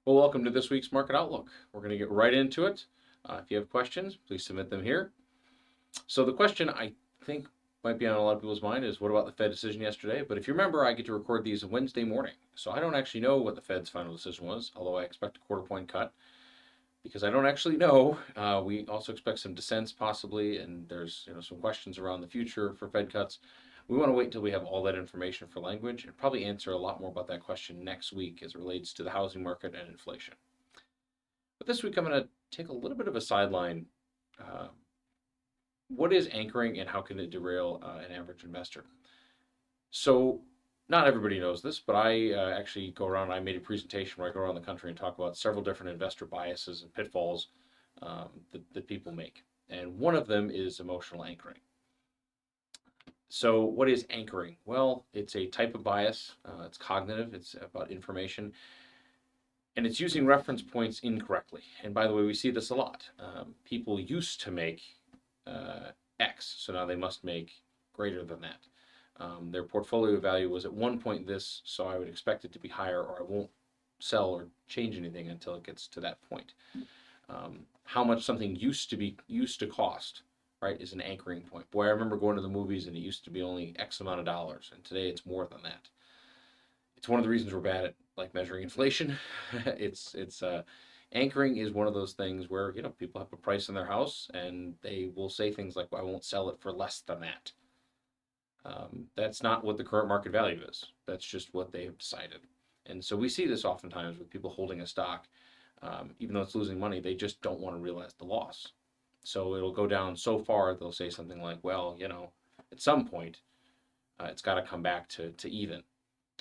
Well, welcome to this week's Market Outlook. We're going to get right into it. If you have questions, please submit them here. So the question I think might be on a lot of people's mind is, what about the Fed decision yesterday? But if you remember, I get to record these Wednesday morning, so I don't actually know what the Fed's final decision was, although I expect a quarter point cut. Because I don't actually know, we also expect some dissents possibly, and there's some questions around the future for Fed cuts. We want to wait until we have all that information for language and probably answer a lot more about that question next week as it relates to the housing market and inflation. But this week I'm going to take a little bit of a sideline. Uh, what is anchoring and how can it derail an average investor? So not everybody knows this, but I actually go around. I made a presentation where I go around the country and talk about several different investor biases and pitfalls that people make, and one of them is emotional anchoring. So what is anchoring? Well, it's a type of bias. It's cognitive. It's about information, and it's using reference points incorrectly. And by the way, we see this a lot. People used to make X, so now they must make greater than that. Their portfolio value was at one point this, so I would expect it to be higher, or I won't sell or change anything until it gets to that point. How much something used to cost, right, is an anchoring point. Boy, I remember going to the movies and it used to be only X amount of dollars, and today it's more than that. It's one of the reasons we're bad at measuring inflation. it's anchoring is one of those things where people have a price in their house and they will say things like, well, I won't sell it for less than that. That's not what the current market value is. That's just what they have decided. And so we see this oftentimes with people holding a stock. Even though it's losing money, they just don't want to realize the loss. So it'll go down so far, they'll say something like, well, at some point, it's got to come back to even.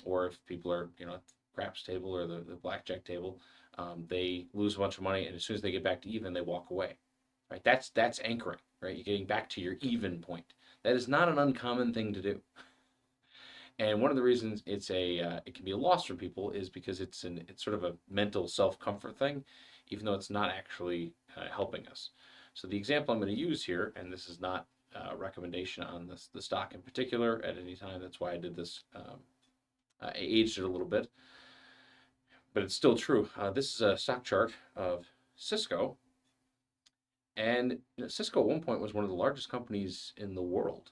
Or if people are, at the craps table or the blackjack table, they lose a bunch of money, and as soon as they get back to even, they walk away. Right? That's anchoring, right? You're getting back to your even point. That is not an uncommon thing to do. And one of the reasons it can be a loss for people is because it's sort of a mental self-comfort thing, even though it's not actually helping us. So the example I'm going to use here, and this is not a recommendation on the stock in particular at any time. That's why I did this. I aged it a little bit, but it's still true. This is a stock chart of Cisco. And Cisco at one point was one of the largest companies in the world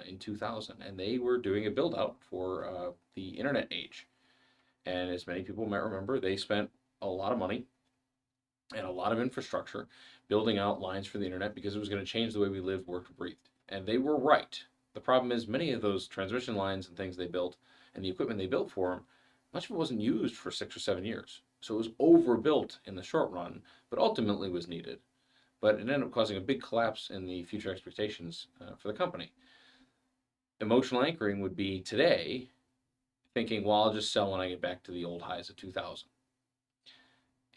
in 2000, and they were doing a build out for the internet age. And as many people might remember, they spent a lot of money and a lot of infrastructure building out lines for the internet because it was going to change the way we lived, worked, breathed. And they were right. The problem is many of those transmission lines and things they built and the equipment they built for them, much of it wasn't used for 6 or 7 years. So it was overbuilt in the short run, but ultimately was needed. But it ended up causing a big collapse in the future expectations for the company. Emotional anchoring would be today thinking, well, I'll just sell when I get back to the old highs of 2000.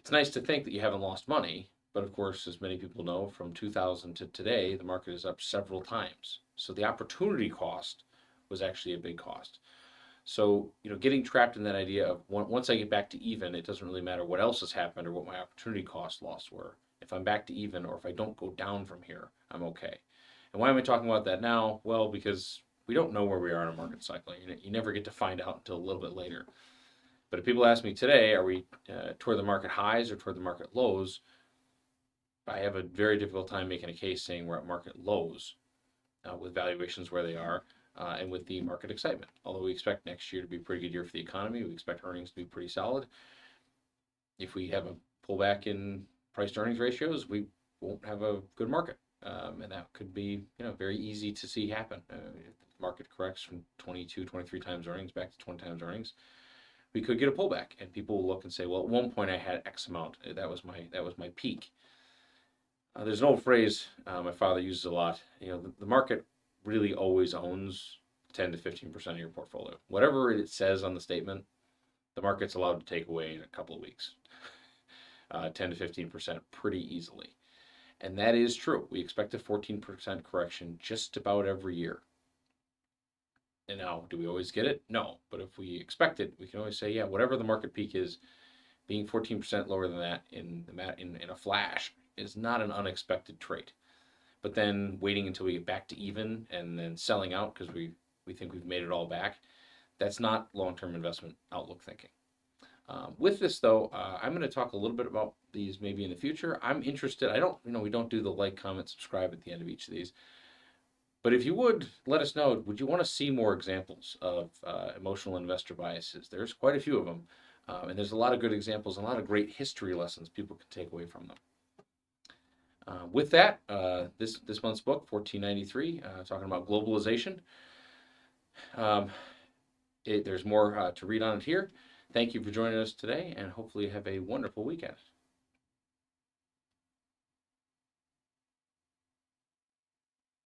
It's nice to think that you haven't lost money, but of course, as many people know, from 2000 to today, the market is up several times. So the opportunity cost was actually a big cost. So, getting trapped in that idea of once I get back to even, it doesn't really matter what else has happened or what my opportunity cost loss were. If I'm back to even, or if I don't go down from here, I'm okay. And why am I talking about that now? Well, because we don't know where we are in a market cycle. You never get to find out until a little bit later. But if people ask me today, are we toward the market highs or toward the market lows? I have a very difficult time making a case saying we're at market lows with valuations where they are and with the market excitement. Although we expect next year to be a pretty good year for the economy, we expect earnings to be pretty solid. If we have a pullback in price to earnings ratios, we won't have a good market. And that could be, very easy to see happen. If the market corrects from 22, 23 times earnings back to 20 times earnings, we could get a pullback, and people will look and say, well, at one point I had X amount. That was my peak. There's an old phrase my father uses a lot. The market really always owns 10 to 15% of your portfolio. Whatever it says on the statement, the market's allowed to take away in a couple of weeks. 10 to 15% pretty easily. And that is true. We expect a 14% correction just about every year. And now, do we always get it? No. But if we expect it, we can always say, yeah, whatever the market peak is, being 14% lower than that in a flash is not an unexpected trait. But then waiting until we get back to even and then selling out because we think we've made it all back, that's not long-term investment outlook thinking. With this though, I'm going to talk a little bit about these maybe in the future. I'm interested. I don't, we don't do the like, comment, subscribe at the end of each of these. But if you would let us know, would you want to see more examples of emotional investor biases? There's quite a few of them, and there's a lot of good examples and a lot of great history lessons people can take away from them. With that, this month's book, 1493, talking about globalization. There's more to read on it here. Thank you for joining us today, and hopefully you have a wonderful weekend.